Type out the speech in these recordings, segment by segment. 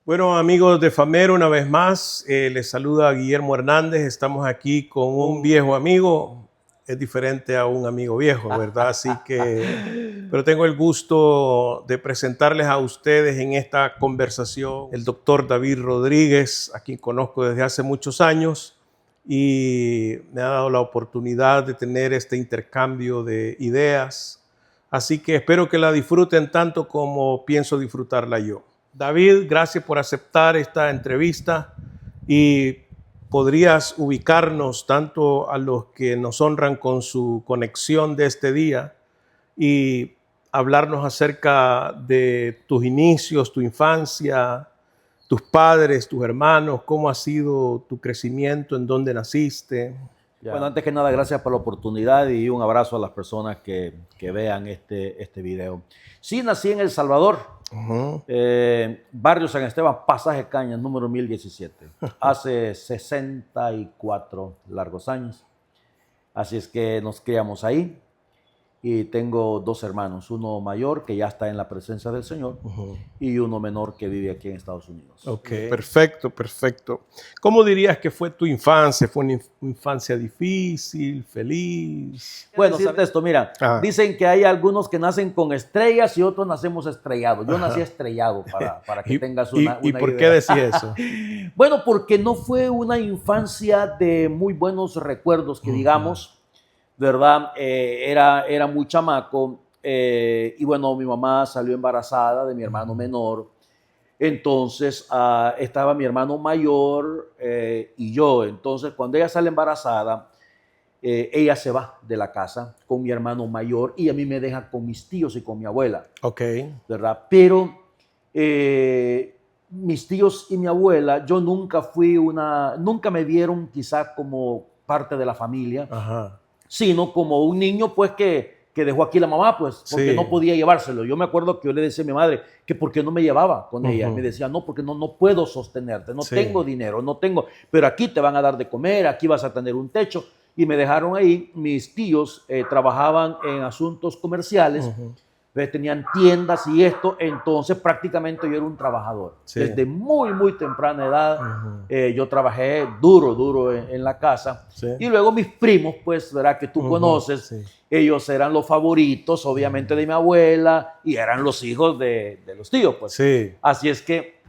Bueno, amigos de Famero, una vez más, les saluda Guillermo Hernández. Estamos aquí con un viejo amigo. Es diferente a un amigo viejo, ¿verdad? Pero tengo el gusto de presentarles a ustedes en esta conversación el doctor David Rodríguez, a quien conozco desde hace muchos años y me ha dado la oportunidad de tener este intercambio de ideas. Así que espero que la disfruten tanto como pienso disfrutarla yo. David, gracias por aceptar esta entrevista y podrías ubicarnos tanto a los que nos honran con su conexión de este día y hablarnos acerca de tus inicios, tu infancia, tus padres, tus hermanos, cómo ha sido tu crecimiento, en dónde naciste. Bueno, antes que nada, gracias por la oportunidad y un abrazo a las personas que vean este video. Sí, nací en El Salvador, barrio San Esteban, Pasaje Cañas, número 1017, hace 64 largos años. Así es que nos criamos ahí y tengo dos hermanos, uno mayor que ya está en la presencia del Señor y uno menor que vive aquí en Estados Unidos. Ok, perfecto, perfecto. ¿Cómo dirías que fue tu infancia? ¿Fue una infancia difícil, feliz? Bueno, decirte esto, mira, dicen que hay algunos que nacen con estrellas y otros nacemos estrellados. Yo nací estrellado para que tengas una ¿Y por idea. qué decís eso? Bueno, porque no fue una infancia de muy buenos recuerdos, que digamos, ¿verdad? Era muy chamaco y bueno, mi mamá salió embarazada de mi hermano menor. Entonces estaba mi hermano mayor y yo. Entonces, cuando ella sale embarazada, ella se va de la casa con mi hermano mayor y a mí me deja con mis tíos y con mi abuela. Ok. ¿Verdad? Pero mis tíos y mi abuela, yo nunca me vieron quizá como parte de la familia, sino como un niño pues que dejó aquí la mamá, pues, porque no podía llevárselo. Yo me acuerdo que yo le decía a mi madre que por qué no me llevaba con ella. Me decía, no, porque no puedo sostenerte, no tengo dinero, no tengo, pero aquí te van a dar de comer, aquí vas a tener un techo. Y me dejaron ahí. Mis tíos trabajaban en asuntos comerciales, tenían tiendas y esto, entonces prácticamente yo era un trabajador. Desde muy temprana edad yo trabajé duro en la casa. Y luego mis primos, pues, verá que tú conoces, ellos eran los favoritos, obviamente, de mi abuela y eran los hijos de los tíos, pues. Así es que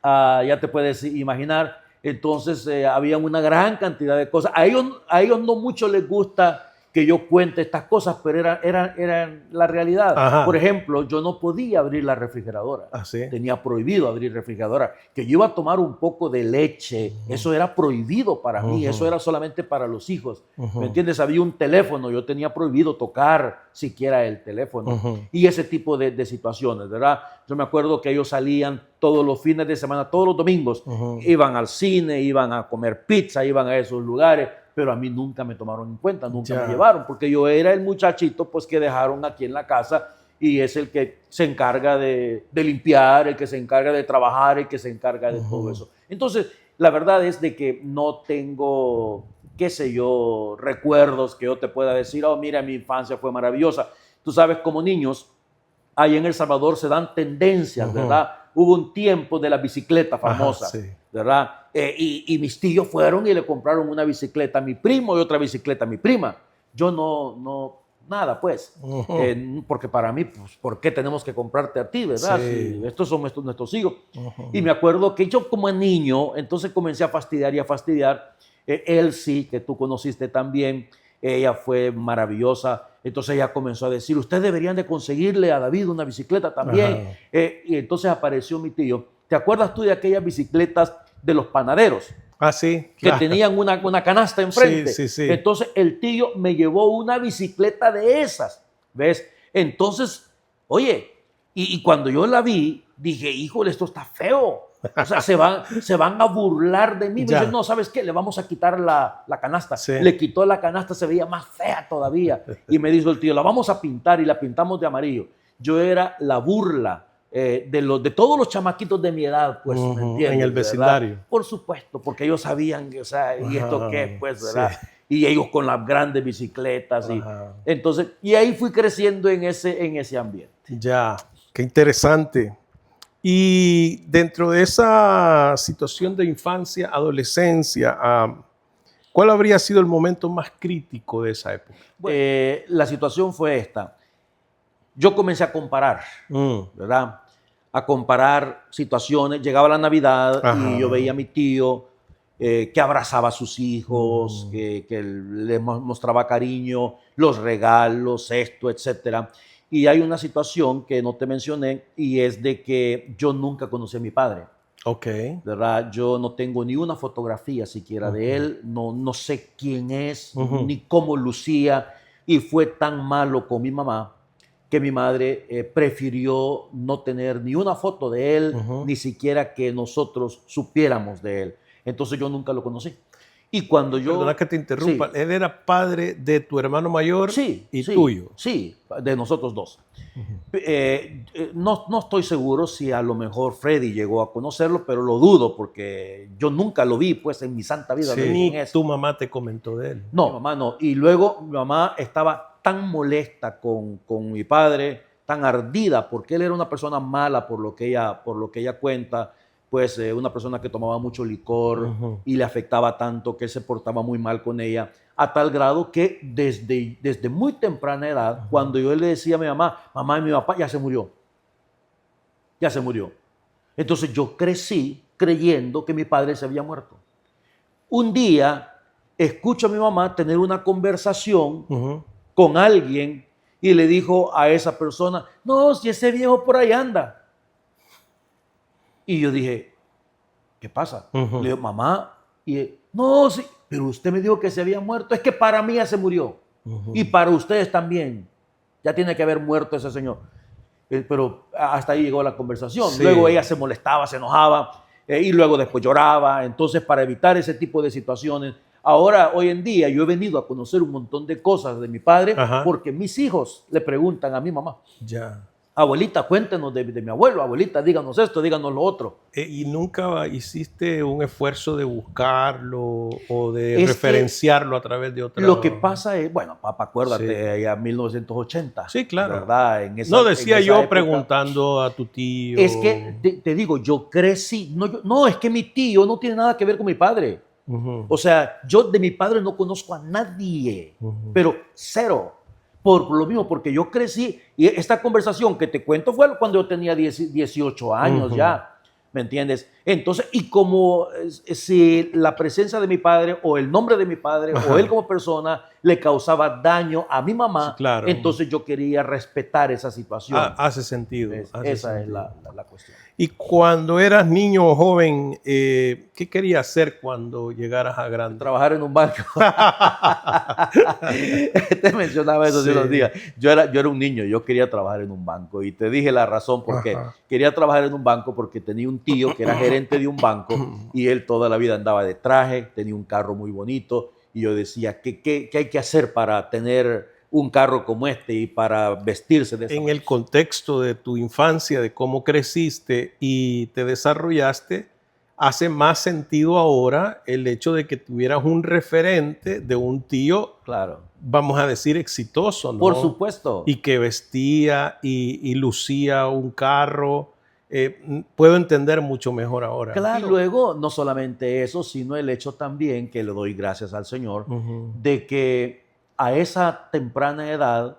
ya te puedes imaginar. Entonces había una gran cantidad de cosas. A ellos no mucho les gusta que yo cuente estas cosas, pero eran la realidad. Por ejemplo, yo no podía abrir la refrigeradora. Tenía prohibido abrir refrigeradora. Que yo iba a tomar un poco de leche, eso era prohibido para mí, eso era solamente para los hijos. ¿Me entiendes? Había un teléfono, yo tenía prohibido tocar siquiera el teléfono. Y ese tipo de situaciones, ¿verdad? Yo me acuerdo que ellos salían todos los fines de semana, todos los domingos, iban al cine, iban a comer pizza, iban a esos lugares, pero a mí nunca me tomaron en cuenta, nunca me llevaron, porque yo era el muchachito pues que dejaron aquí en la casa y es el que se encarga de limpiar, el que se encarga de trabajar, el que se encarga de todo eso. Entonces, la verdad es de que no tengo, qué sé yo, recuerdos que yo te pueda decir, oh, mira, mi infancia fue maravillosa. Tú sabes, como niños, ahí en El Salvador se dan tendencias, ¿verdad? Hubo un tiempo de la bicicleta famosa, ¿verdad? Y mis tíos fueron y le compraron una bicicleta a mi primo y otra bicicleta a mi prima. Yo nada, pues. Porque para mí, pues, ¿por qué tenemos que comprarte a ti, verdad? Si estos son nuestros hijos. Y me acuerdo que yo como niño, entonces comencé a fastidiar y a fastidiar. Elsie, que tú conociste también, ella fue maravillosa. Entonces ella comenzó a decir, ustedes deberían de conseguirle a David una bicicleta también. Y entonces apareció mi tío. ¿Te acuerdas tú de aquellas bicicletas de los panaderos? Sí, claro. Que tenían una canasta enfrente. Sí. Entonces el tío me llevó una bicicleta de esas, ¿ves? Entonces, oye, y cuando yo la vi, dije, híjole, esto está feo. O sea, se van a burlar de mí. Me dicen, no, ¿sabes qué? Le vamos a quitar la canasta. Le quitó la canasta, se veía más fea todavía. Y me dijo el tío, la vamos a pintar y la pintamos de amarillo. Yo era la burla de todos los chamaquitos de mi edad, pues, ¿me entiendes? En el vecindario. ¿Verdad? Por supuesto, porque ellos sabían, o sea, ¿y esto qué? Pues, ¿verdad? Y ellos con las grandes bicicletas. Entonces, y ahí fui creciendo en ese ambiente. Ya, qué interesante. Y dentro de esa situación de infancia, adolescencia, ¿cuál habría sido el momento más crítico de esa época? La situación fue esta. Yo comencé a comparar, ¿verdad? A comparar situaciones. Llegaba la Navidad y yo veía a mi tío que abrazaba a sus hijos, que les mostraba cariño, los regalos, esto, etcétera. Y hay una situación que no te mencioné y es de que yo nunca conocí a mi padre. Ok. ¿Verdad? Yo no tengo ni una fotografía siquiera de él, no sé quién es, ni cómo lucía, y fue tan malo con mi mamá que mi madre prefirió no tener ni una foto de él, ni siquiera que nosotros supiéramos de él. Entonces yo nunca lo conocí. Y cuando yo... Perdona que te interrumpa, Sí. él era padre de tu hermano mayor y tuyo. Sí, de nosotros dos. No estoy seguro si a lo mejor Freddy llegó a conocerlo, pero lo dudo porque yo nunca lo vi, pues en mi santa vida. Sí, ni tu mamá te comentó de él. No, mi mamá no. Y luego mi mamá estaba tan molesta con mi padre, tan ardida, porque él era una persona mala por lo que ella cuenta, pues una persona que tomaba mucho licor y le afectaba tanto que él se portaba muy mal con ella, a tal grado que desde muy temprana edad, cuando yo le decía a mi mamá, mamá y mi papá ya se murió, ya se murió. Entonces yo crecí creyendo que mi padre se había muerto. Un día escucho a mi mamá tener una conversación con alguien y le dijo a esa persona, no, si ese viejo por ahí anda. Y yo dije, ¿qué pasa? Le digo, mamá, y no, sí, pero usted me dijo que se había muerto. Es que para mí ya se murió. Y para ustedes también. Ya tiene que haber muerto ese señor. Pero hasta ahí llegó la conversación. Sí. Luego ella se molestaba, se enojaba y luego después lloraba. Entonces, para evitar ese tipo de situaciones, ahora, hoy en día, yo he venido a conocer un montón de cosas de mi padre porque mis hijos le preguntan a mi mamá. Ya. Abuelita, cuéntenos de mi abuelo. Abuelita, díganos esto, díganos lo otro. ¿Y nunca hiciste un esfuerzo de buscarlo o de referenciarlo a través de otra? Lo que pasa es, bueno, papá, acuérdate, ya 1980. Sí, claro. ¿Verdad? No, decía yo época, preguntando a tu tío. Es que, te digo, yo crecí. No, es que mi tío no tiene nada que ver con mi padre. O sea, yo de mi padre no conozco a nadie, pero cero. Por lo mismo, porque yo crecí, y esta conversación que te cuento fue cuando yo tenía 18 años ya, ¿me entiendes? Entonces, y como si la presencia de mi padre o el nombre de mi padre o él como persona le causaba daño a mi mamá, claro, entonces yo quería respetar esa situación. Hace sentido. Esa es la cuestión. Y cuando eras niño o joven, ¿qué querías hacer cuando llegaras a grande? Trabajar en un banco. Te mencionaba eso hace unos días. Yo era un niño, yo quería trabajar en un banco y te dije la razón por qué. Quería trabajar en un banco porque tenía un tío que era gerente de un banco y él toda la vida andaba de traje, tenía un carro muy bonito y yo decía, ¿qué hay que hacer para tener un carro como este y para vestirse de esa manera? En el contexto de tu infancia, de cómo creciste y te desarrollaste, hace más sentido ahora el hecho de que tuvieras un referente de un tío, claro, vamos a decir, exitoso, ¿no? Por supuesto. Y que vestía y lucía un carro. Puedo entender mucho mejor ahora. Claro. Y luego, no solamente eso, sino el hecho también, que le doy gracias al Señor, de que a esa temprana edad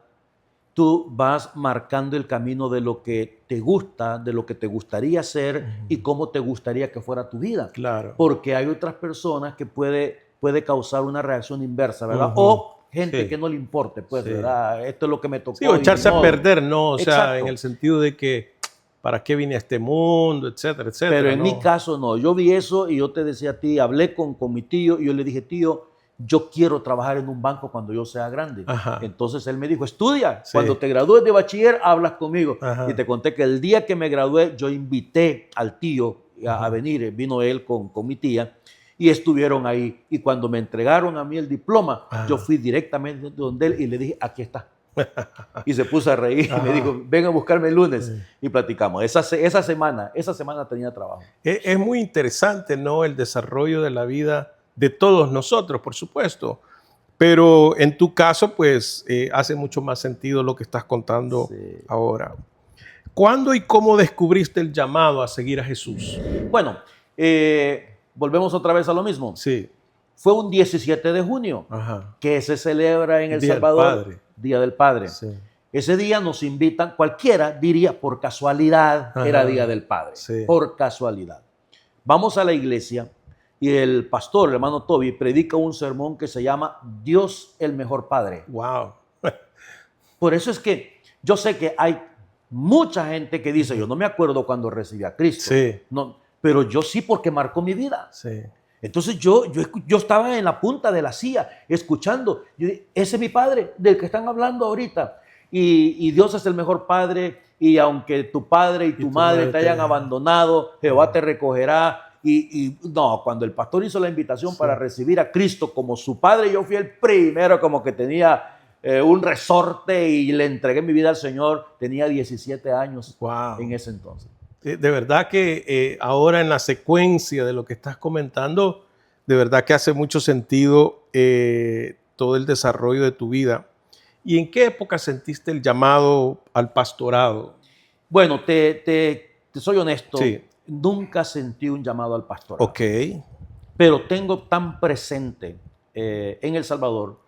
tú vas marcando el camino de lo que te gusta, de lo que te gustaría hacer y cómo te gustaría que fuera tu vida. Claro. Porque hay otras personas que puede causar una reacción inversa, ¿verdad? O gente que no le importe, pues, ¿verdad? Esto es lo que me tocó. Sí, o echarse a perder, ¿no? O sea, en el sentido de que ¿para qué vine a este mundo? Etcétera, etcétera. Pero en mi caso no. Yo vi eso y yo te decía a ti, hablé con mi tío y yo le dije, tío, yo quiero trabajar en un banco cuando yo sea grande. Entonces él me dijo, estudia. Cuando te gradúes de bachiller, hablas conmigo. Y te conté que el día que me gradué, yo invité al tío a venir. Vino él con mi tía y estuvieron ahí. Y cuando me entregaron a mí el diploma, yo fui directamente donde él y le dije, aquí está. Y se puso a reír y me dijo, ven a buscarme el lunes y platicamos. Esa semana tenía trabajo. Es muy interesante, ¿no? El desarrollo de la vida de todos nosotros, por supuesto. Pero en tu caso, pues, hace mucho más sentido lo que estás contando ahora. ¿Cuándo y cómo descubriste el llamado a seguir a Jesús? Bueno, volvemos otra vez a lo mismo. Sí. Fue un 17 de junio que se celebra en El Salvador, Día del Padre. Sí. Ese día nos invitan, cualquiera diría por casualidad era Día del Padre, por casualidad. Vamos a la iglesia y el pastor, el hermano Toby, predica un sermón que se llama Dios el mejor Padre. Wow. Por eso es que yo sé que hay mucha gente que dice, yo no me acuerdo cuando recibí a Cristo, no, pero yo sí porque marcó mi vida. Sí. Entonces yo estaba en la punta de la silla escuchando, ese es mi padre del que están hablando ahorita. Y Dios es el mejor padre, y aunque tu padre y tu madre te hayan abandonado, Jehová te recogerá. Y no, cuando el pastor hizo la invitación para recibir a Cristo como su padre, yo fui el primero como que tenía un resorte y le entregué mi vida al Señor. Tenía 17 años en ese entonces. De verdad que ahora en la secuencia de lo que estás comentando, de verdad que hace mucho sentido todo el desarrollo de tu vida. ¿Y en qué época sentiste el llamado al pastorado? Bueno, te soy honesto, nunca sentí un llamado al pastorado. Ok. Pero tengo tan presente en El Salvador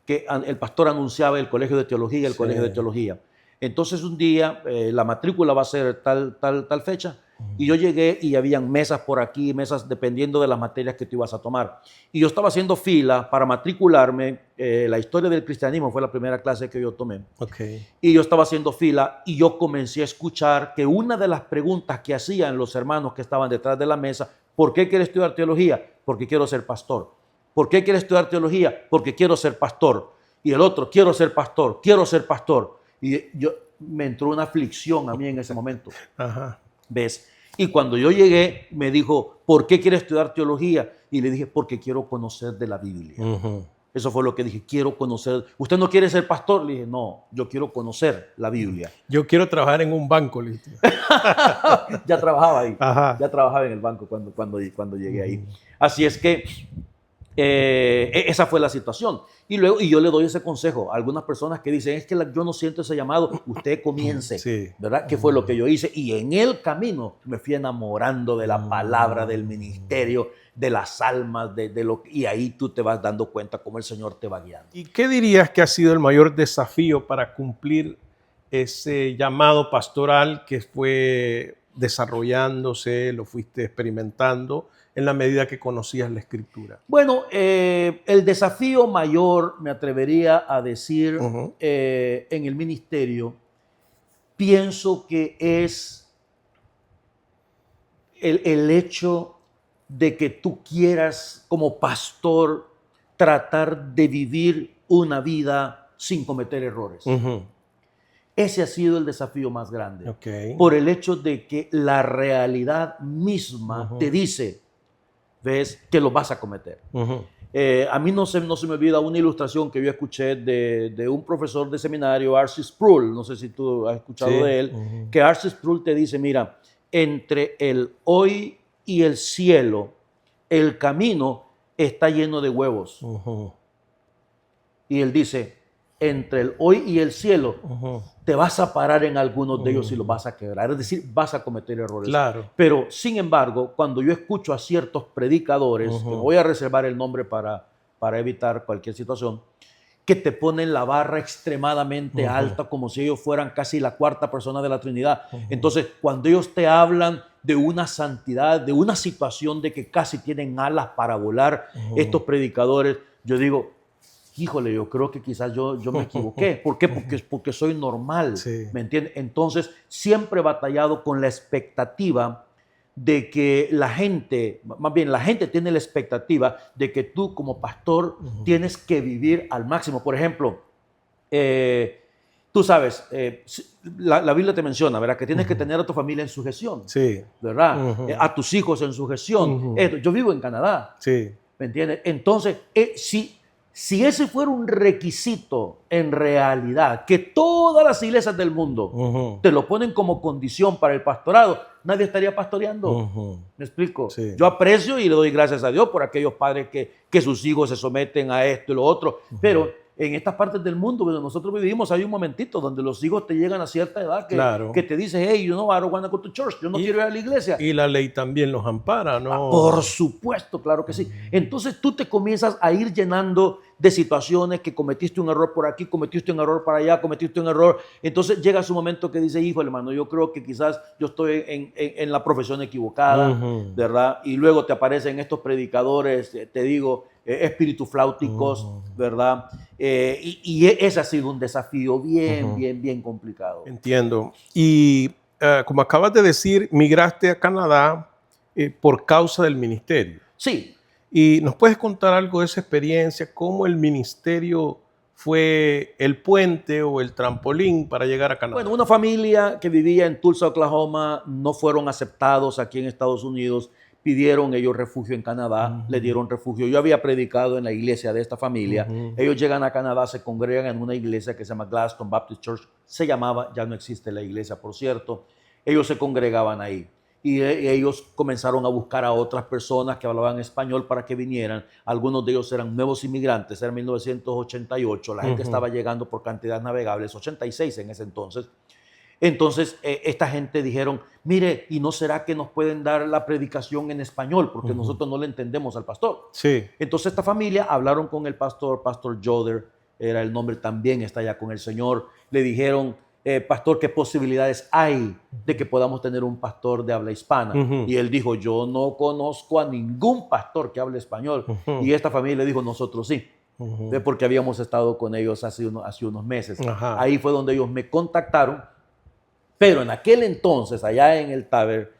que el pastor anunciaba el colegio de teología, el colegio de teología. Entonces un día la matrícula va a ser tal fecha y yo llegué y habían mesas por aquí, mesas dependiendo de las materias que tú ibas a tomar. Y yo estaba haciendo fila para matricularme, la historia del cristianismo fue la primera clase que yo tomé. Okay. Y yo estaba haciendo fila y yo comencé a escuchar que una de las preguntas que hacían los hermanos que estaban detrás de la mesa, ¿por qué quieres estudiar teología? Porque quiero ser pastor. ¿Por qué quieres estudiar teología? Porque quiero ser pastor. Y el otro, quiero ser pastor, quiero ser pastor. Y me entró una aflicción a mí en ese momento. Ajá. ¿Ves? Y cuando yo llegué, me dijo, ¿por qué quieres estudiar teología? Y le dije, porque quiero conocer de la Biblia. Eso fue lo que dije, quiero conocer. ¿Usted no quiere ser pastor? Le dije, no, yo quiero conocer la Biblia. Yo quiero trabajar en un banco, Lito. Ya trabajaba ahí. Ajá. Ya trabajaba en el banco cuando llegué ahí. Así es que esa fue la situación. Y luego, y yo le doy ese consejo a algunas personas que dicen, es que yo no siento ese llamado, usted comience, ¿verdad? Que fue lo que yo hice. Y en el camino me fui enamorando de la palabra, del ministerio, de las almas, y ahí tú te vas dando cuenta cómo el Señor te va guiando. ¿Y qué dirías que ha sido el mayor desafío para cumplir ese llamado pastoral que fue desarrollándose, lo fuiste experimentando en la medida que conocías la Escritura? Bueno, el desafío mayor, me atrevería a decir, en el ministerio, pienso que es el hecho de que tú quieras, como pastor, tratar de vivir una vida sin cometer errores. Ese ha sido el desafío más grande. Por el hecho de que la realidad misma te dice, ves, que lo vas a cometer. A mí no se me olvida una ilustración que yo escuché de un profesor de seminario, R.C. Sproul, no sé si tú has escuchado de él, que R.C. Sproul te dice, mira, entre el hoy y el cielo, el camino está lleno de huevos. Y él dice, entre el hoy y el cielo, te vas a parar en algunos de ellos y los vas a quebrar. Es decir, vas a cometer errores. Claro. Pero, sin embargo, cuando yo escucho a ciertos predicadores, que voy a reservar el nombre para evitar cualquier situación, que te ponen la barra extremadamente alta, como si ellos fueran casi la cuarta persona de la Trinidad. Entonces, cuando ellos te hablan de una santidad, de una situación de que casi tienen alas para volar, estos predicadores, yo digo, híjole, yo creo que quizás yo me equivoqué. ¿Por qué? Porque soy normal, ¿me entiendes? Entonces, siempre he batallado con la expectativa de que la gente tiene la expectativa de que tú como pastor tienes que vivir al máximo. Por ejemplo, tú sabes, la Biblia te menciona, ¿verdad? Que tienes que tener a tu familia en sujeción, ¿verdad? A tus hijos en sujeción. Yo vivo en Canadá, ¿me entiendes? Entonces, si ese fuera un requisito en realidad, que todas las iglesias del mundo te lo ponen como condición para el pastorado, nadie estaría pastoreando. ¿Me explico? Yo aprecio y le doy gracias a Dios por aquellos padres que sus hijos se someten a esto y lo otro, pero en estas partes del mundo donde nosotros vivimos hay un momentito donde los hijos te llegan a cierta edad que te dicen, hey, you know, I don't want to go to church, yo no quiero ir a la iglesia. Y la ley también los ampara, ¿no? Por supuesto, claro que sí. Entonces tú te comienzas a ir llenando de situaciones que cometiste un error por aquí, cometiste un error para allá, cometiste un error. Entonces llega su momento que dice, hijo, hermano, yo creo que quizás yo estoy en la profesión equivocada, ¿verdad? Y luego te aparecen estos predicadores, te digo, espíritus flauticos, ¿verdad? Y ese ha sido un desafío bien complicado. Entiendo. Y como acabas de decir, migraste a Canadá por causa del ministerio. Sí. ¿Y nos puedes contar algo de esa experiencia? ¿Cómo el ministerio fue el puente o el trampolín para llegar a Canadá? Bueno, una familia que vivía en Tulsa, Oklahoma, no fueron aceptados aquí en Estados Unidos, pidieron ellos refugio en Canadá, le dieron refugio. Yo había predicado en la iglesia de esta familia. Ellos llegan a Canadá, se congregan en una iglesia que se llama Gladstone Baptist Church. Se llamaba, ya no existe la iglesia, por cierto. Ellos se congregaban ahí. Y ellos comenzaron a buscar a otras personas que hablaban español para que vinieran. Algunos de ellos eran nuevos inmigrantes, era 1988, la gente estaba llegando por cantidades navegables, 86 en ese entonces. Entonces, esta gente dijeron, mire, ¿y no será que nos pueden dar la predicación en español? Porque nosotros no le entendemos al pastor. Sí. Entonces, esta familia hablaron con el pastor Joder, era el nombre, también está ya con el Señor. Le dijeron, pastor, ¿qué posibilidades hay de que podamos tener un pastor de habla hispana? Y él dijo, yo no conozco a ningún pastor que hable español. Y esta familia le dijo, nosotros sí, porque habíamos estado con ellos hace unos meses. Ahí fue donde ellos me contactaron, pero en aquel entonces, allá en el Taber,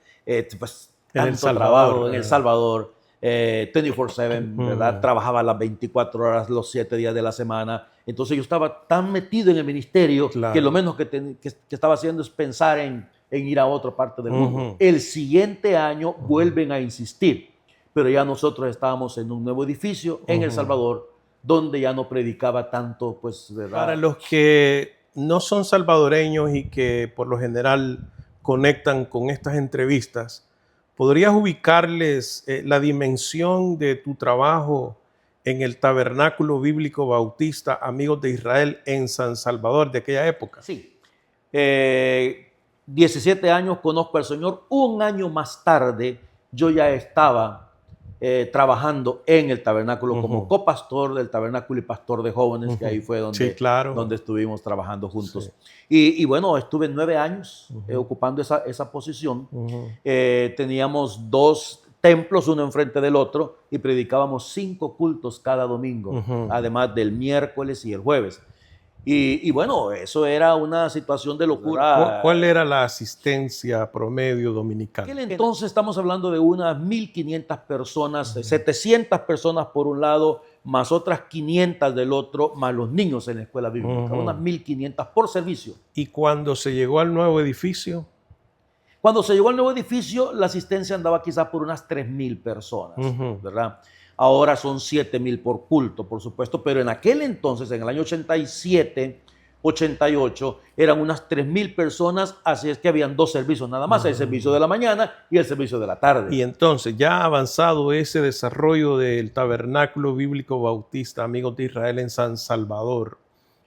pues tanto trabajo en El Salvador, 24/7, ¿verdad? Trabajaba las 24 horas, los 7 días de la semana. Entonces yo estaba tan metido en el ministerio que lo menos que estaba haciendo es pensar en ir a otra parte del mundo. El siguiente año vuelven a insistir, pero ya nosotros estábamos en un nuevo edificio en El Salvador, donde ya no predicaba tanto, pues, ¿verdad? Para los que no son salvadoreños y que por lo general conectan con estas entrevistas, ¿podrías ubicarles la dimensión de tu trabajo en el Tabernáculo Bíblico Bautista Amigos de Israel en San Salvador de aquella época? Sí. 17 años conozco al Señor. Un año más tarde yo ya estaba trabajando en el tabernáculo como copastor del tabernáculo y pastor de jóvenes, que ahí fue donde estuvimos trabajando juntos. Sí. Y bueno, estuve 9 años ocupando esa posición. Teníamos 2 templos, uno enfrente del otro, y predicábamos 5 cultos cada domingo, además del miércoles y el jueves. Y bueno, eso era una situación de locura. ¿Cuál era la asistencia promedio dominical? En aquel entonces estamos hablando de unas 1,500 personas, 700 personas por un lado, más otras 500 del otro, más los niños en la escuela bíblica, unas 1,500 por servicio. ¿Y cuando se llegó al nuevo edificio? Cuando se llegó al nuevo edificio, la asistencia andaba quizás por unas 3,000 personas, ¿verdad? Ahora son 7,000 por culto, por supuesto, pero en aquel entonces, en el año 87, 88, eran unas 3,000 personas, así es que habían 2 servicios nada más, el servicio de la mañana y el servicio de la tarde. Y entonces, ya ha avanzado ese desarrollo del Tabernáculo Bíblico Bautista Amigos de Israel en San Salvador,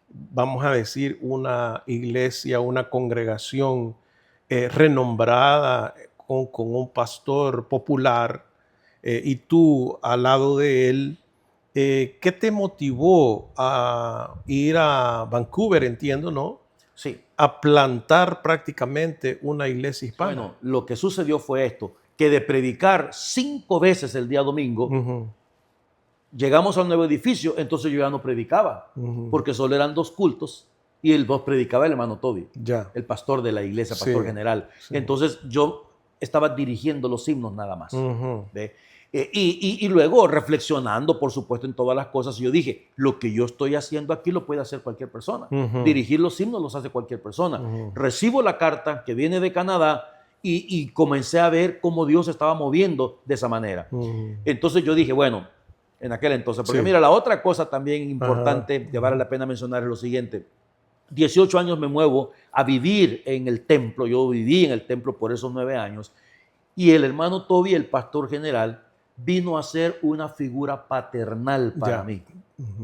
vamos a decir una iglesia, una congregación renombrada con un pastor popular, y tú al lado de él, ¿qué te motivó a ir a Vancouver, entiendo, no? Sí. A plantar prácticamente una iglesia hispana. Bueno, lo que sucedió fue esto, que de predicar 5 veces el día domingo, llegamos al nuevo edificio, entonces yo ya no predicaba, porque solo eran 2 cultos, y el 2 predicaba el hermano Toby, el pastor de la iglesia, pastor general. Entonces yo estaba dirigiendo los himnos nada más. Y luego reflexionando, por supuesto, en todas las cosas, yo dije, lo que yo estoy haciendo aquí lo puede hacer cualquier persona. Dirigir los himnos los hace cualquier persona. Recibo la carta que viene de Canadá y comencé a ver cómo Dios estaba moviendo de esa manera. Entonces yo dije, bueno, en aquel entonces, porque mira, la otra cosa también importante que vale la pena mencionar es lo siguiente. 18 años me muevo a vivir en el templo. Yo viví en el templo por esos 9 años. Y el hermano Toby, el pastor general, vino a ser una figura paternal para mí.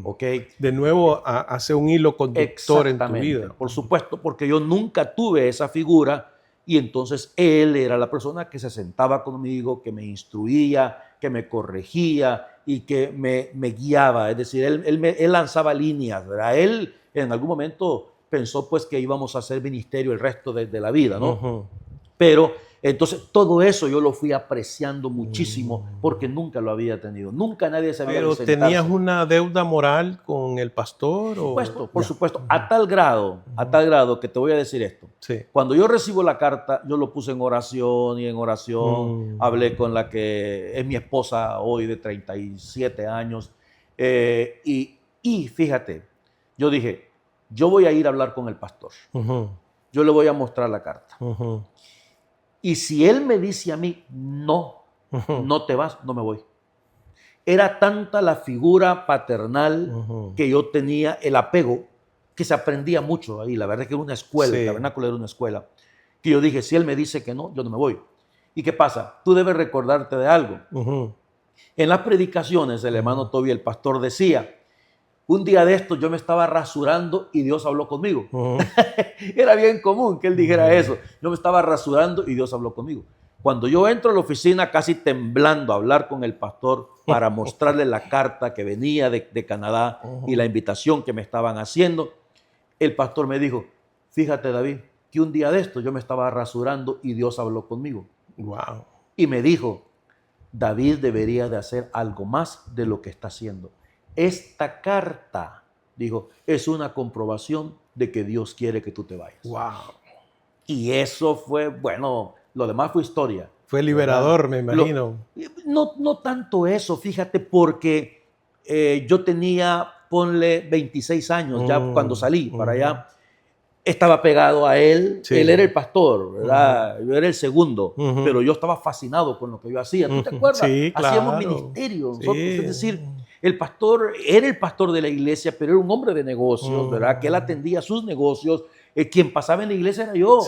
¿Ok? De nuevo, hace un hilo conductor en tu vida. Por supuesto, porque yo nunca tuve esa figura y entonces él era la persona que se sentaba conmigo, que me instruía, que me corregía y que me guiaba. Es decir, él lanzaba líneas, ¿verdad? Él en algún momento pensó pues que íbamos a hacer ministerio el resto de la vida, ¿no? Pero entonces todo eso yo lo fui apreciando muchísimo porque nunca lo había tenido. Nunca nadie sabía. ¿Pero tenías una deuda moral con el pastor? Por supuesto, a tal grado que te voy a decir esto. Sí. Cuando yo recibo la carta, yo lo puse en oración y en oración. Hablé con la que es mi esposa hoy de 37 años. Y fíjate, yo dije, yo voy a ir a hablar con el pastor. Yo le voy a mostrar la carta. Y si él me dice a mí, no, no te vas, no me voy. Era tanta la figura paternal que yo tenía, el apego, que se aprendía mucho ahí. La verdad es que era una escuela, el tabernáculo era una escuela. Que yo dije, si él me dice que no, yo no me voy. ¿Y qué pasa? Tú debes recordarte de algo. En las predicaciones, el hermano Toby, el pastor, decía, un día de esto yo me estaba rasurando y Dios habló conmigo. Era bien común que él dijera eso. Yo me estaba rasurando y Dios habló conmigo. Cuando yo entro a la oficina casi temblando a hablar con el pastor para mostrarle la carta que venía de Canadá y la invitación que me estaban haciendo, el pastor me dijo, fíjate David, que un día de esto yo me estaba rasurando y Dios habló conmigo. Wow. Y me dijo, David debería de hacer algo más de lo que está haciendo. Esta carta, dijo, es una comprobación de que Dios quiere que tú te vayas. Wow. Y eso fue, bueno, lo demás fue historia. Fue liberador, ¿verdad? Me imagino. No tanto eso, fíjate, porque yo tenía, ponle 26 años ya cuando salí para allá. Estaba pegado a él, él era el pastor, ¿verdad? Yo era el segundo, pero yo estaba fascinado con lo que yo hacía. ¿Tú te acuerdas? Sí, claro. Hacíamos ministerio nosotros, es decir, el pastor era el pastor de la iglesia, pero era un hombre de negocios, ¿verdad? Que él atendía sus negocios. Quien pasaba en la iglesia era yo.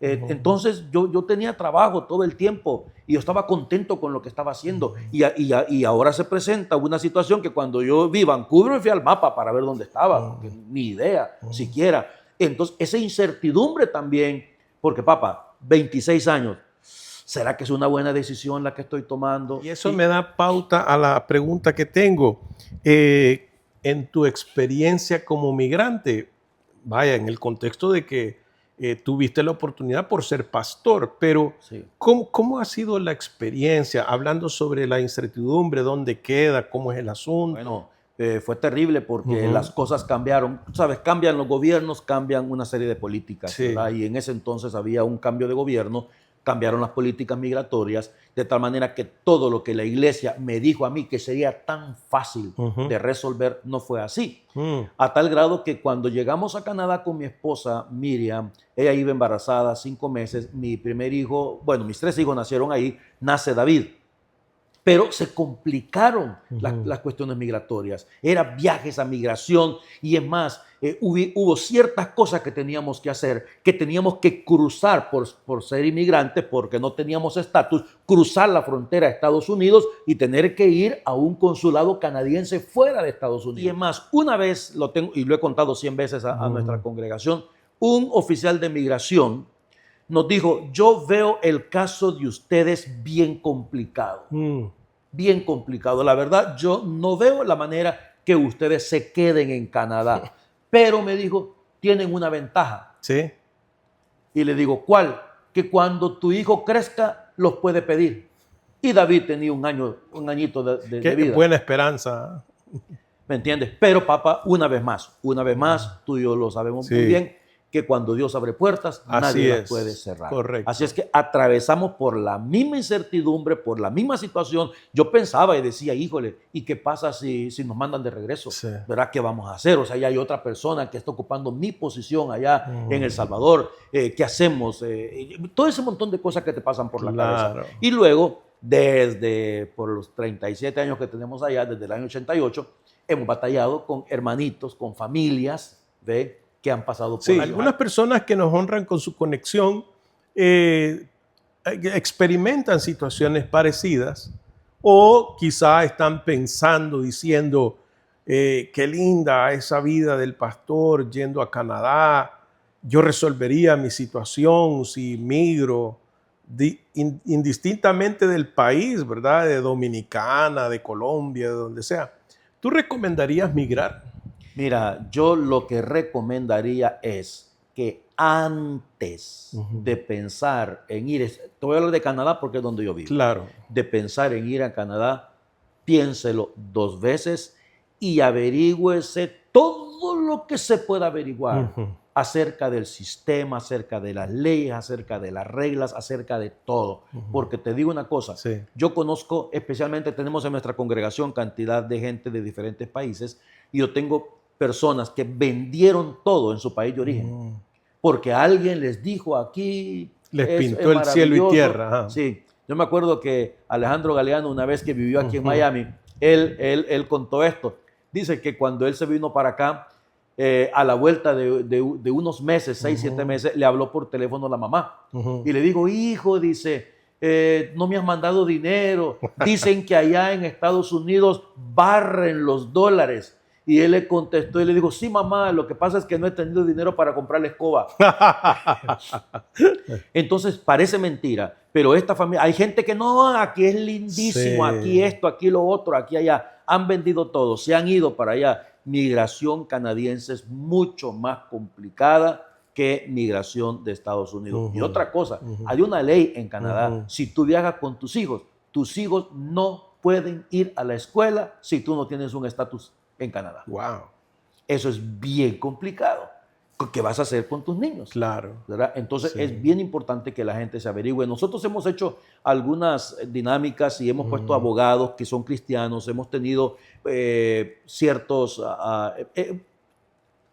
Entonces yo tenía trabajo todo el tiempo y yo estaba contento con lo que estaba haciendo. Y ahora se presenta una situación que cuando yo vi Vancouver me fui al mapa para ver dónde estaba, porque ni idea siquiera. Entonces esa incertidumbre también, porque papá, 26 años, ¿será que es una buena decisión la que estoy tomando? Y eso me da pauta a la pregunta que tengo. En tu experiencia como migrante, vaya, en el contexto de que tuviste la oportunidad por ser pastor, pero ¿cómo ha sido la experiencia? Hablando sobre la incertidumbre, dónde queda, cómo es el asunto. Bueno, fue terrible porque las cosas cambiaron. Sabes, cambian los gobiernos, cambian una serie de políticas, ¿verdad? Y en ese entonces había un cambio de gobierno, cambiaron las políticas migratorias, de tal manera que todo lo que la iglesia me dijo a mí que sería tan fácil de resolver no fue así. A tal grado que cuando llegamos a Canadá con mi esposa Miriam, ella iba embarazada 5 meses, mi primer hijo, bueno, mis 3 hijos nacieron ahí, nace David. Pero se complicaron las cuestiones migratorias. Eran viajes a migración y es más, hubo ciertas cosas que teníamos que hacer, que teníamos que cruzar por ser inmigrantes, porque no teníamos estatus, cruzar la frontera a Estados Unidos y tener que ir a un consulado canadiense fuera de Estados Unidos. Y es más, una vez, lo tengo y lo he contado 100 veces a nuestra congregación, un oficial de migración nos dijo, yo veo el caso de ustedes bien complicado. Bien complicado. La verdad, yo no veo la manera que ustedes se queden en Canadá. Pero me dijo, tienen una ventaja. Sí. Y le digo, ¿cuál? Que cuando tu hijo crezca, los puede pedir. Y David tenía un añito de vida. Buena esperanza. ¿Me entiendes? Pero papá, una vez más, tú y yo lo sabemos muy bien, que cuando Dios abre puertas, nadie las puede cerrar. Correcto. Así es que atravesamos por la misma incertidumbre, por la misma situación. Yo pensaba y decía, híjole, ¿y qué pasa si nos mandan de regreso? ¿Verdad? ¿Qué vamos a hacer? O sea, ya hay otra persona que está ocupando mi posición allá en El Salvador. ¿Qué hacemos? Todo ese montón de cosas que te pasan por la cabeza. Y luego, por los 37 años que tenemos allá, desde el año 88, hemos batallado con hermanitos, con familias, que han pasado por ahí. Algunas personas que nos honran con su conexión experimentan situaciones parecidas O quizá están pensando, diciendo, qué linda esa vida del pastor yendo a Canadá. Yo resolvería mi situación si migro indistintamente del país, ¿verdad? De Dominicana, de Colombia, de donde sea. ¿Tú recomendarías migrar? Mira, yo lo que recomendaría es que antes de pensar en ir, te voy a hablar de Canadá porque es donde yo vivo, Claro. de pensar en ir a Canadá, piénselo 2 veces y averígüese todo lo que se pueda averiguar acerca del sistema, acerca de las leyes, acerca de las reglas, acerca de todo. Porque te digo una cosa, Sí. yo conozco, especialmente tenemos en nuestra congregación cantidad de gente de diferentes países y yo tengo personas que vendieron todo en su país de origen. Porque alguien les dijo aquí, Les es pintó el cielo y maravilloso. tierra. Ajá. Sí, yo me acuerdo que Alejandro Galeano, una vez que vivió aquí en Miami, él contó esto. Dice que cuando él se vino para acá, a la vuelta de unos meses, 6, 7 meses, le habló por teléfono a la mamá. Y le dijo, hijo, dice, no me has mandado dinero. Dicen que allá en Estados Unidos barren los dólares. Y él le contestó y le dijo, sí, mamá, lo que pasa es que no he tenido dinero para comprar la escoba. Entonces, parece mentira, pero esta familia, hay gente que no, aquí es lindísimo, Sí. aquí esto, aquí lo otro, aquí allá. Han vendido todo, se han ido para allá. Migración canadiense es mucho más complicada que migración de Estados Unidos. Y otra cosa, hay una ley en Canadá, si tú viajas con tus hijos no pueden ir a la escuela si tú no tienes un estatus en Canadá. Wow. Eso es bien complicado. ¿Qué vas a hacer con tus niños? Claro. ¿Verdad? Entonces Sí. es bien importante que la gente se averigüe. Nosotros hemos hecho algunas dinámicas y hemos puesto abogados que son cristianos, hemos tenido ciertos,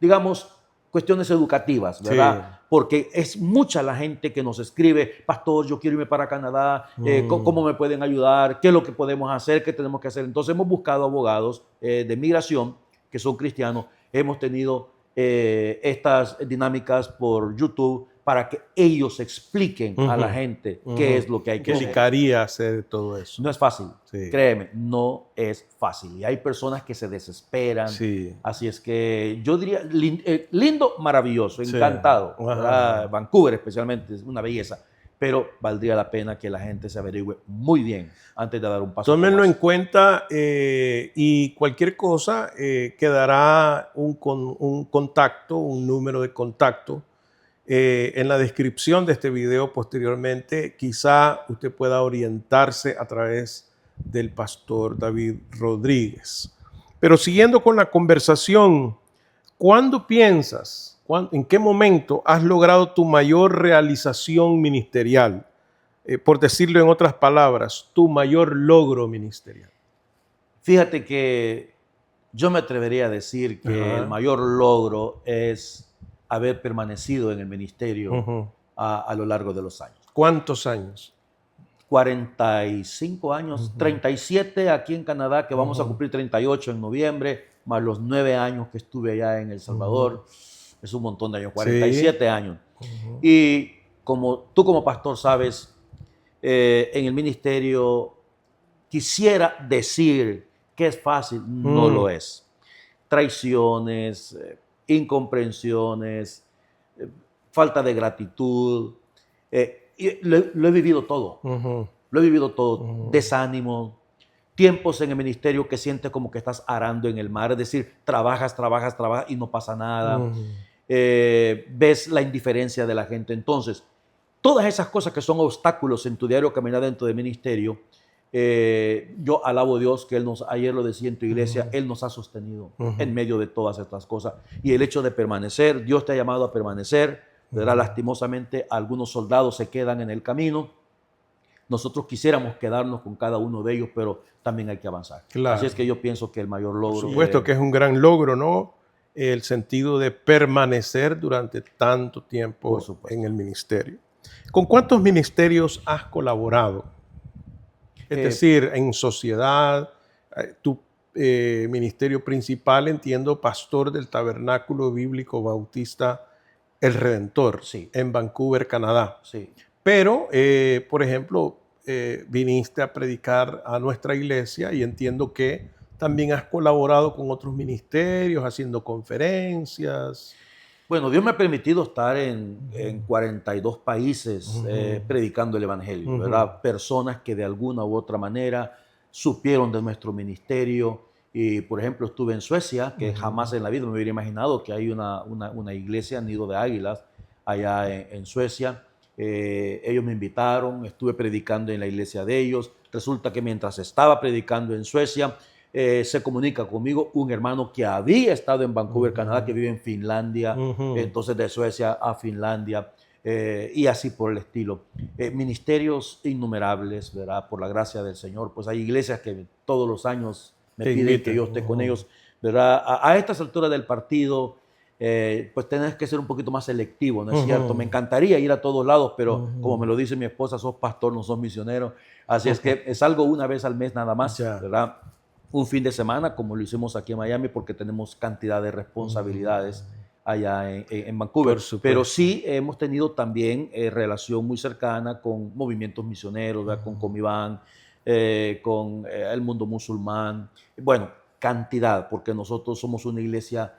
digamos, cuestiones educativas, ¿verdad? Sí. Porque es mucha la gente que nos escribe, pastor, yo quiero irme para Canadá, ¿cómo me pueden ayudar? ¿Qué es lo que podemos hacer? ¿Qué tenemos que hacer? Entonces hemos buscado abogados de migración que son cristianos, hemos tenido estas dinámicas por YouTube para que ellos expliquen a la gente qué es lo que hay que hacer. Implicaría hacer todo eso. No es fácil, Sí. créeme, no es fácil. Y hay personas que se desesperan. Sí. Así es que yo diría, lindo, maravilloso, Sí. encantado. Ajá. Vancouver especialmente es una belleza, pero valdría la pena que la gente se averigüe muy bien antes de dar un paso. Tómenlo en cuenta y cualquier cosa quedará un contacto, un número de contacto en la descripción de este video posteriormente. Quizá usted pueda orientarse a través del pastor David Rodríguez. Pero siguiendo con la conversación, ¿cuándo piensas, en qué momento has logrado tu mayor realización ministerial? Por decirlo en otras palabras, tu mayor logro ministerial. Fíjate que yo me atrevería a decir que el mayor logro es haber permanecido en el ministerio a lo largo de los años. ¿Cuántos años? 45 años, 37 aquí en Canadá, que vamos a cumplir 38 en noviembre, más los 9 años que estuve allá en El Salvador. Es un montón de años, 47 años. Y como tú como pastor sabes, en el ministerio quisiera decir que es fácil, no lo es. Traiciones, incomprensiones, falta de gratitud. Y lo he vivido todo. Lo he vivido todo. Desánimo, tiempos en el ministerio que sientes como que estás arando en el mar, es decir, trabajas y no pasa nada. Ves la indiferencia de la gente. Entonces, todas esas cosas que son obstáculos en tu diario caminar dentro del ministerio, yo alabo a Dios que ayer lo decía en tu iglesia, Él nos ha sostenido en medio de todas estas cosas. Y el hecho de permanecer, Dios te ha llamado a permanecer, ¿verdad? Lastimosamente algunos soldados se quedan en el camino. Nosotros quisiéramos quedarnos con cada uno de ellos, pero también hay que avanzar. Claro. Así es que yo pienso que el mayor logro... Por supuesto que es un gran logro, ¿no? El sentido de permanecer durante tanto tiempo en el ministerio. ¿Con cuántos ministerios has colaborado? Es decir, en sociedad, tu ministerio principal, entiendo, pastor del Tabernáculo Bíblico Bautista El Redentor, sí, en Vancouver, Canadá. Sí. Pero, por ejemplo, viniste a predicar a nuestra iglesia y entiendo que también has colaborado con otros ministerios, haciendo conferencias. Bueno, Dios me ha permitido estar en 42 países predicando el Evangelio, ¿verdad? Personas que de alguna u otra manera supieron de nuestro ministerio. Y, por ejemplo, estuve en Suecia, que jamás en la vida me hubiera imaginado que hay una iglesia, Nido de Águilas, allá en Suecia. Ellos me invitaron, estuve predicando en la iglesia de ellos. Resulta que mientras estaba predicando en Suecia, se comunica conmigo un hermano que había estado en Vancouver, Canadá, que vive en Finlandia, entonces de Suecia a Finlandia, y así por el estilo. Ministerios innumerables, ¿verdad? Por la gracia del Señor, pues hay iglesias que todos los años me piden que yo esté con ellos, ¿verdad? A estas alturas del partido, pues tenés que ser un poquito más selectivo, ¿no es cierto? Me encantaría ir a todos lados, pero como me lo dice mi esposa, sos pastor, no sos misionero, así es que es algo una vez al mes nada más, ¿verdad? Un fin de semana, como lo hicimos aquí en Miami, porque tenemos cantidad de responsabilidades allá en Vancouver. Pero sí hemos tenido también relación muy cercana con movimientos misioneros, ¿verdad? Con Comiván, con el mundo musulmán. Bueno, cantidad, porque nosotros somos una iglesia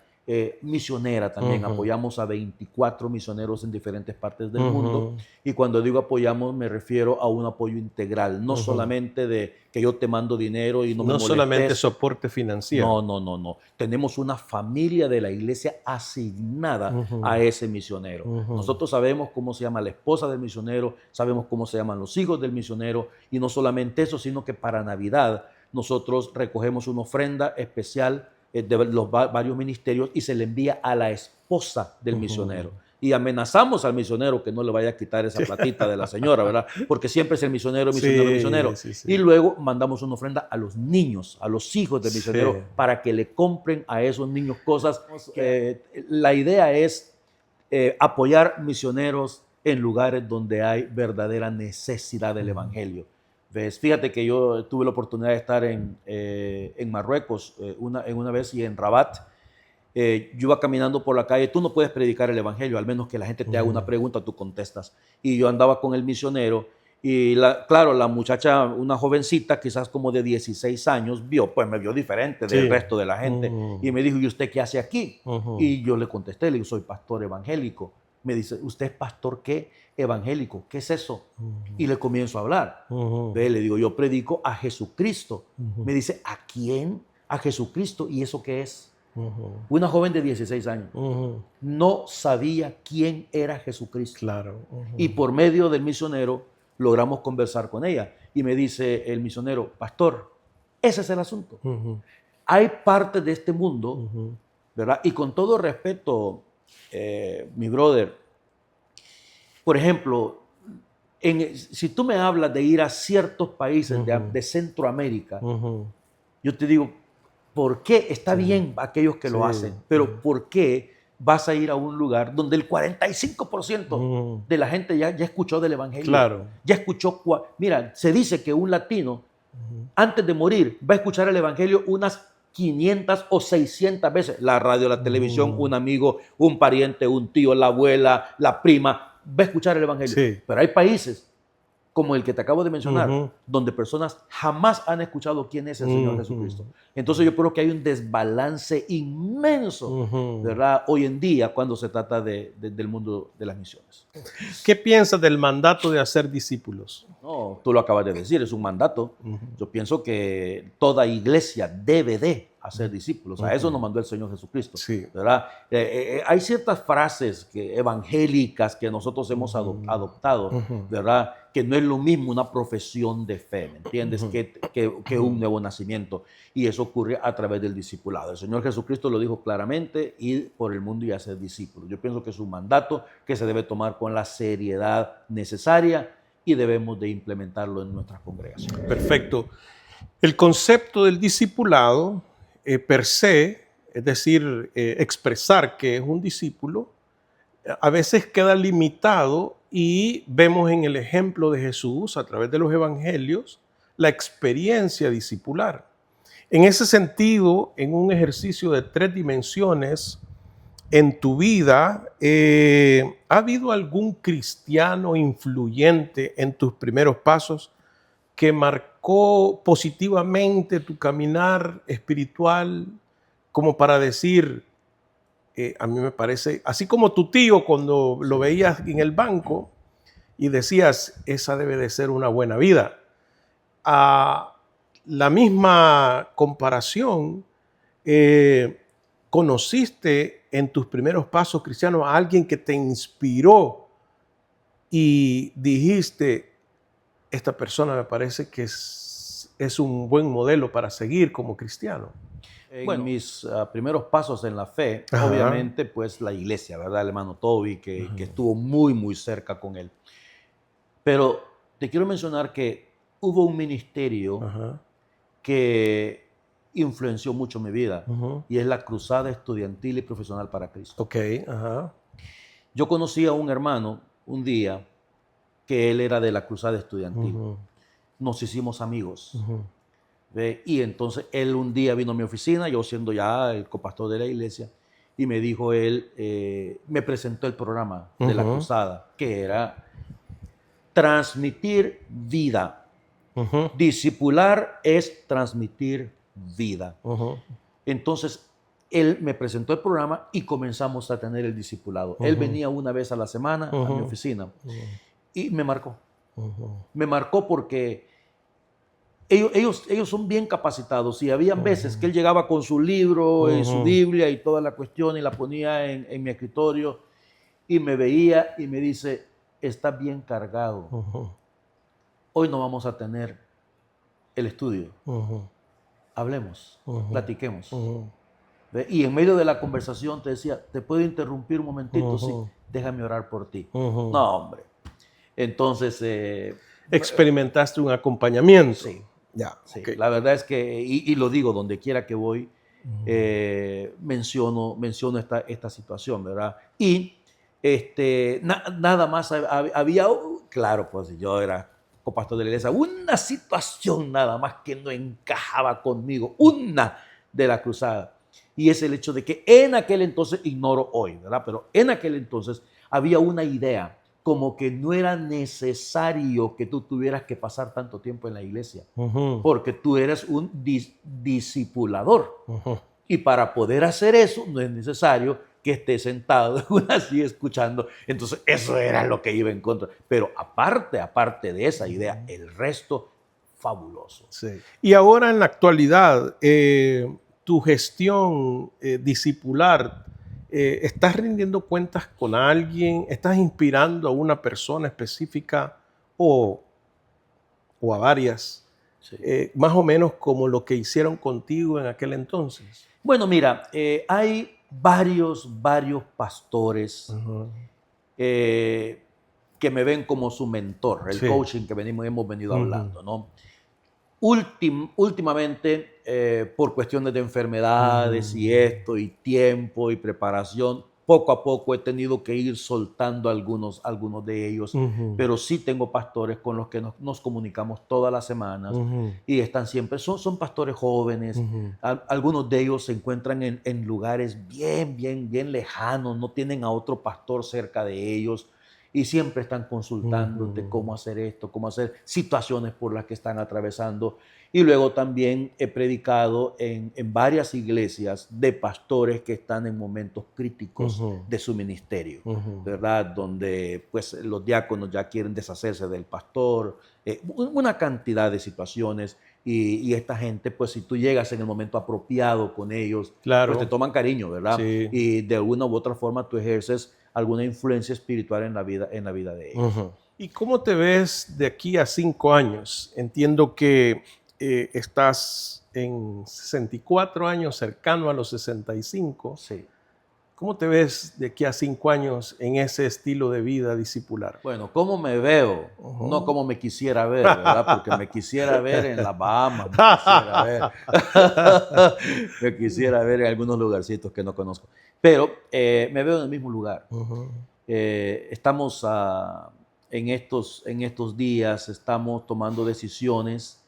misionera también. Apoyamos a 24 misioneros en diferentes partes del mundo. Y cuando digo apoyamos, me refiero a un apoyo integral, no solamente de que yo te mando dinero y no me molestes. Solamente soporte financiero. No. Tenemos una familia de la iglesia asignada a ese misionero. Nosotros sabemos cómo se llama la esposa del misionero, sabemos cómo se llaman los hijos del misionero, y no solamente eso, sino que para Navidad nosotros recogemos una ofrenda especial de los varios ministerios y se le envía a la esposa del misionero. Y amenazamos al misionero que no le vaya a quitar esa platita de la señora, ¿verdad? Porque siempre es el misionero. Sí. Y luego mandamos una ofrenda a los niños, a los hijos del misionero, para que le compren a esos niños cosas. La idea es apoyar misioneros en lugares donde hay verdadera necesidad del evangelio. ¿Ves? Fíjate que yo tuve la oportunidad de estar en Marruecos una vez y en Rabat. Yo iba caminando por la calle. Tú no puedes predicar el evangelio, al menos que la gente te haga una pregunta, tú contestas. Y yo andaba con el misionero y claro, la muchacha, una jovencita, quizás como de 16 años, me vio diferente del resto de la gente y me dijo, ¿y usted qué hace aquí? Y yo le contesté, le digo, soy pastor evangélico. Me dice, ¿usted es pastor qué? Evangélico. ¿Qué es eso? Y le comienzo a hablar. Le digo, yo predico a Jesucristo. Me dice, ¿a quién? A Jesucristo. ¿Y eso qué es? Una joven de 16 años. No sabía quién era Jesucristo. Claro. Y por medio del misionero logramos conversar con ella. Y me dice el misionero, pastor, ese es el asunto. Hay partes de este mundo, ¿verdad? Y con todo respeto, mi brother, por ejemplo, si tú me hablas de ir a ciertos países de Centroamérica, yo te digo, ¿por qué? Está bien aquellos que lo hacen, pero ¿por qué vas a ir a un lugar donde el 45% de la gente ya escuchó del evangelio? Claro. Ya escuchó. Mira, se dice que un latino, antes de morir, va a escuchar el evangelio unas 500 o 600 veces. La radio, la televisión, un amigo, un pariente, un tío, la abuela, la prima, va a escuchar el evangelio. Sí. Pero hay países como el que te acabo de mencionar, donde personas jamás han escuchado quién es el Señor Jesucristo. Entonces yo creo que hay un desbalance inmenso, ¿verdad? Hoy en día cuando se trata del mundo de las misiones. ¿Qué piensas del mandato de hacer discípulos? No, tú lo acabas de decir, es un mandato. Yo pienso que toda iglesia debe de hacer discípulos. A eso nos mandó el Señor Jesucristo, ¿verdad? Hay ciertas frases evangélicas que nosotros hemos adoptado, ¿verdad? Que no es lo mismo una profesión de fe, ¿me entiendes? Que un nuevo nacimiento. Y eso ocurre a través del discipulado. El Señor Jesucristo lo dijo claramente, ir por el mundo y hacer discípulos. Yo pienso que es un mandato que se debe tomar con la seriedad necesaria y debemos de implementarlo en nuestras congregaciones. Perfecto. El concepto del discipulado per se, es decir, expresar que es un discípulo, a veces queda limitado y vemos en el ejemplo de Jesús, a través de los evangelios, la experiencia discipular. En ese sentido, en un ejercicio de 3 dimensiones, en tu vida, ¿ha habido algún cristiano influyente en tus primeros pasos? que marcó positivamente tu caminar espiritual, como para decir, a mí me parece, así como tu tío cuando lo veías en el banco y decías, esa debe de ser una buena vida? A la misma comparación, ¿conociste en tus primeros pasos cristianos a alguien que te inspiró y dijiste, esta persona me parece que es un buen modelo para seguir como cristiano? En mis primeros pasos en la fe, obviamente, pues la iglesia, ¿verdad? El hermano Toby, que estuvo muy, muy cerca con él. Pero te quiero mencionar que hubo un ministerio que influenció mucho mi vida, y es la Cruzada Estudiantil y Profesional para Cristo. Ok, Yo conocí a un hermano un día que él era de la Cruzada Estudiantil. Nos hicimos amigos. ¿Ve? Y entonces él un día vino a mi oficina, yo siendo ya el copastor de la iglesia, y me dijo él, me presentó el programa de la Cruzada, que era transmitir vida. Discipular es transmitir vida. Entonces, él me presentó el programa y comenzamos a tener el discipulado. Él venía una vez a la semana a mi oficina y me marcó. Me marcó porque ellos son bien capacitados, y había veces que él llegaba con su libro, su Biblia y toda la cuestión, y la ponía en mi escritorio, y me veía y me dice, está bien cargado. Hoy no vamos a tener el estudio. Hablemos, platiquemos. Y en medio de la conversación te decía, ¿te puedo interrumpir un momentito? Sí, déjame orar por ti. No, hombre. Entonces... experimentaste un acompañamiento. Sí. Ya, sí. Okay. La verdad es que, y lo digo donde quiera que voy, menciono esta situación, ¿verdad? Y nada más había, claro, pues yo era copastor de la iglesia, una situación nada más que no encajaba conmigo, una de la cruzada. Y es el hecho de que en aquel entonces, ignoro hoy, ¿verdad? Pero en aquel entonces había una idea como que no era necesario que tú tuvieras que pasar tanto tiempo en la iglesia, porque tú eres un discipulador. Y para poder hacer eso no es necesario que estés sentado en una silla escuchando. Entonces eso era lo que iba en contra. Pero aparte de esa idea, el resto, fabuloso. Sí. Y ahora en la actualidad, tu gestión discipular, ¿estás rindiendo cuentas con alguien? ¿Estás inspirando a una persona específica o a varias? Sí. Más o menos como lo que hicieron contigo en aquel entonces. Bueno, mira, hay varios pastores que me ven como su mentor, el coaching que hemos venido hablando, ¿no? Últimamente, por cuestiones de enfermedades y esto, y tiempo y preparación, poco a poco he tenido que ir soltando algunos de ellos, pero sí tengo pastores con los que nos comunicamos todas las semanas, y están siempre, son pastores jóvenes, algunos de ellos se encuentran en lugares bien lejanos, no tienen a otro pastor cerca de ellos, y siempre están consultándote cómo hacer esto, cómo hacer situaciones por las que están atravesando. Y luego también he predicado en varias iglesias de pastores que están en momentos críticos de su ministerio, ¿verdad? Donde pues los diáconos ya quieren deshacerse del pastor, una cantidad de situaciones. Y esta gente, pues si tú llegas en el momento apropiado con ellos, claro, pues te toman cariño, ¿verdad? Sí. Y de una u otra forma tú ejerces alguna influencia espiritual en la vida de ellos. ¿Y cómo te ves de aquí a 5 años? Entiendo que estás en 64 años, cercano a los 65. Sí. ¿Cómo te ves de aquí a 5 años en ese estilo de vida discipular? Bueno, ¿cómo me veo? No como me quisiera ver, ¿verdad? Porque me quisiera ver en las Bahamas, me quisiera ver en algunos lugarcitos que no conozco. Pero me veo en el mismo lugar. Estamos en estos días, estamos tomando decisiones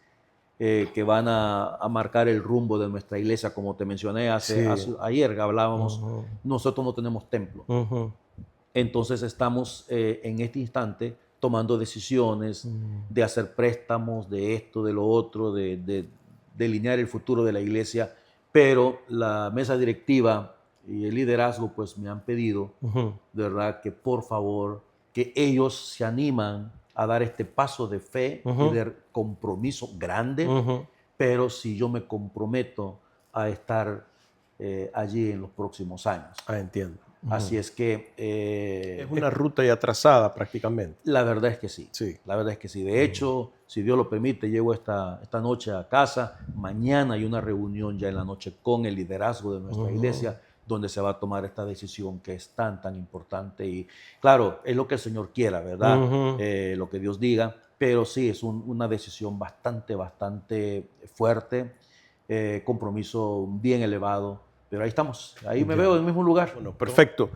que van a marcar el rumbo de nuestra iglesia, como te mencioné ayer que hablábamos. Nosotros no tenemos templo. Entonces estamos en este instante tomando decisiones de hacer préstamos, de esto, de lo otro, de delinear el futuro de la iglesia, pero la mesa directiva y el liderazgo pues me han pedido, de verdad, que por favor, que ellos se animan a dar este paso de fe y de compromiso grande, pero si yo me comprometo a estar allí en los próximos años. Entiendo. Así es que... es una ruta ya trazada prácticamente. La verdad es que sí. Sí. La verdad es que sí. De hecho, si Dios lo permite, llego esta noche a casa. Mañana hay una reunión ya en la noche con el liderazgo de nuestra iglesia, donde se va a tomar esta decisión que es tan, tan importante. Y claro, es lo que el Señor quiera, ¿verdad? Lo que Dios diga. Pero sí, es una decisión bastante, bastante fuerte. Compromiso bien elevado. Pero ahí estamos. Ahí me veo en el mismo lugar. Bueno, perfecto.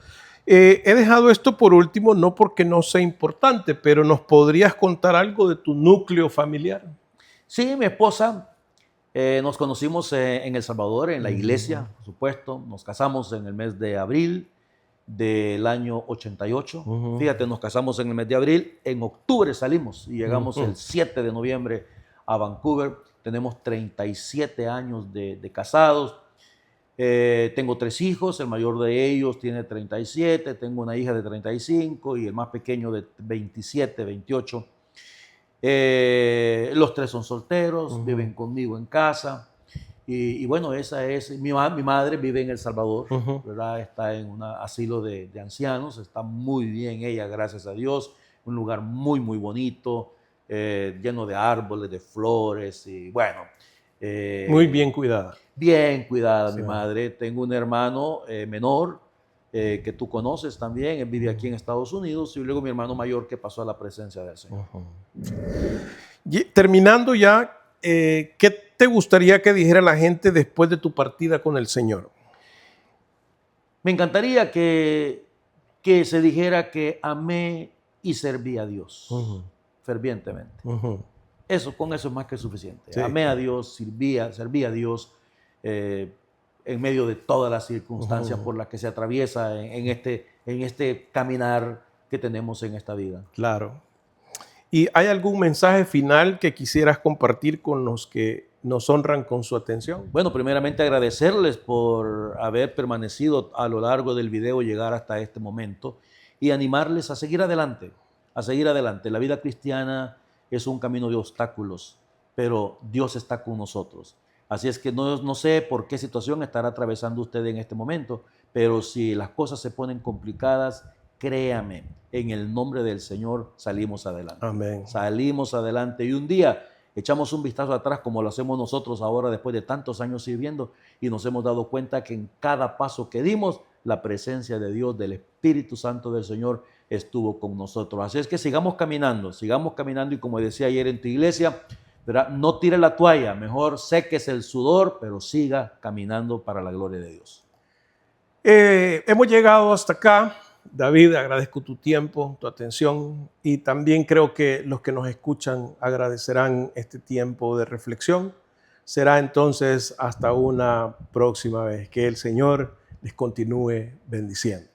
He dejado esto por último, no porque no sea importante, pero ¿nos podrías contar algo de tu núcleo familiar? Sí, mi esposa, nos conocimos en El Salvador, en la iglesia, por supuesto. Nos casamos en el mes de abril del año 88. Fíjate, nos casamos en el mes de abril. En octubre salimos y llegamos el 7 de noviembre a Vancouver. Tenemos 37 años de casados. Tengo 3 hijos, el mayor de ellos tiene 37, tengo una hija de 35 y el más pequeño de 27, 28. Los 3 son solteros, viven conmigo en casa. Y bueno, esa es, mi madre vive en El Salvador, ¿verdad? Está en un asilo de ancianos, está muy bien ella, gracias a Dios, un lugar muy, muy bonito, lleno de árboles, de flores y bueno. Muy bien cuidada. Bien cuidada, sí, mi madre. Tengo un hermano menor que tú conoces también, él vive aquí en Estados Unidos, y luego mi hermano mayor que pasó a la presencia del Señor. Y terminando ya, ¿qué te gustaría que dijera la gente después de tu partida con el Señor? Me encantaría que se dijera que amé y serví a Dios fervientemente. Con eso es más que suficiente. Sí. Amé a Dios, serví a Dios en medio de todas las circunstancias por las que se atraviesa en este caminar que tenemos en esta vida. Claro. ¿Y hay algún mensaje final que quisieras compartir con los que nos honran con su atención? Bueno, primeramente agradecerles por haber permanecido a lo largo del video, llegar hasta este momento, y animarles a seguir adelante, a seguir adelante. La vida cristiana es un camino de obstáculos, pero Dios está con nosotros. Así es que no sé por qué situación estará atravesando usted en este momento, pero si las cosas se ponen complicadas, créame, en el nombre del Señor salimos adelante. Amén. Salimos adelante y un día echamos un vistazo atrás como lo hacemos nosotros ahora después de tantos años sirviendo y nos hemos dado cuenta que en cada paso que dimos, la presencia de Dios, del Espíritu Santo del Señor estuvo con nosotros. Así es que sigamos caminando y como decía ayer en tu iglesia, ¿verdad? No tire la toalla, mejor séquese el sudor, pero siga caminando para la gloria de Dios. Hemos llegado hasta acá. David, agradezco tu tiempo, tu atención y también creo que los que nos escuchan agradecerán este tiempo de reflexión. Será entonces hasta una próxima vez. Que el Señor les continúe bendiciendo.